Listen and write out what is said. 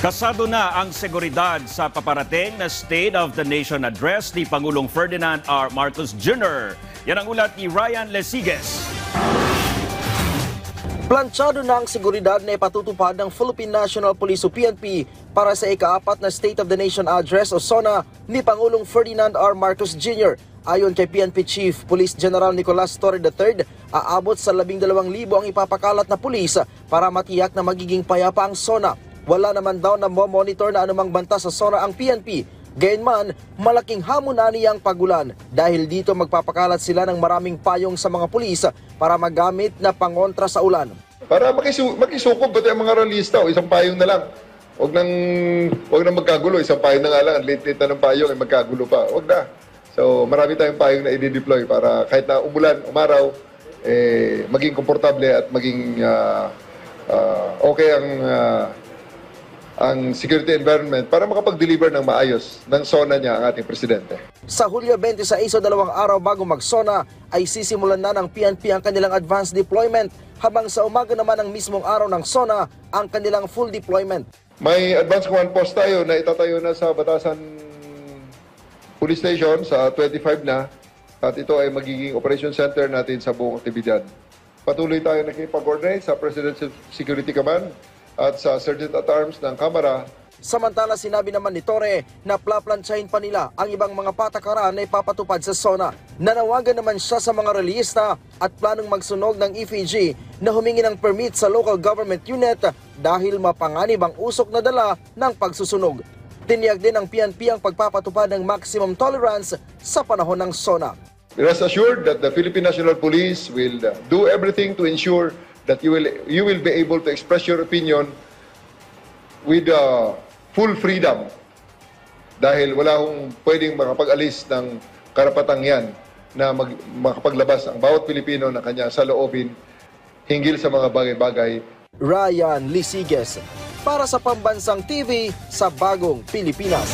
Kasado na ang seguridad sa paparating na State of the Nation Address ni Pangulong Ferdinand R. Marcos Jr. Yan ang ulat ni Ryan Lesigues. Planchado na ang seguridad na ipatutupad ng Philippine National Police o PNP para sa ika-4 na State of the Nation Address o SONA ni Pangulong Ferdinand R. Marcos Jr. Ayon kay PNP Chief Police General Nicolas Torre III, aabot sa 12,000 ang ipapakalat na pulis para matiyak na magiging payapa ang SONA. Wala naman daw na monitor na anumang banta sa SONA ang PNP. Gayunman, malaking hamon na niyang pagulan dahil dito magpapakalat sila ng maraming payong sa mga pulis para magamit na pangontra sa ulan. Para makisukob ba ang mga realista o isang payong na lang. Huwag nang magkagulo, isang payong na nga lang, late na ng payong ay magkagulo pa. Huwag na. So marami tayong payong na i-deploy para kahit na umulan, umaraw, maging komportable at maging okay ang security environment para makapag-deliver ng maayos ng SONA niya ang ating presidente. Sa Hulyo 26 o 2 araw bago mag-SONA ay sisimulan na ng PNP ang kanilang advanced deployment habang sa umaga naman ng mismong araw ng SONA ang kanilang full deployment. May advanced command post tayo na itatayo na sa Batasan Police Station sa 25 na at ito ay magiging operation center natin sa buong aktibidad. Patuloy tayo nakipag-coordinate sa Presidential Security Command at sa Sergeant-at-Arms ng Kamara. Samantala sinabi naman ni Torre na plaplansyahin pa nila ang ibang mga patakaran na ipapatupad sa SONA. Nanawagan naman siya sa mga reliyista at planong magsunog ng effigy na humingi ng permit sa local government unit dahil mapanganib ang usok na dala ng pagsusunog. Tiniyag din ng PNP ang pagpapatupad ng maximum tolerance sa panahon ng SONA. Rest assured that the Philippine National Police will do everything to ensure that you will be able to express your opinion with full freedom dahil wala akong pwedeng makapag-alis ng karapatang yan na makapaglabas ang bawat Pilipino na kanya sa loobin hinggil sa mga bagay-bagay. Ryan Lesigues para sa Pambansang TV sa Bagong Pilipinas.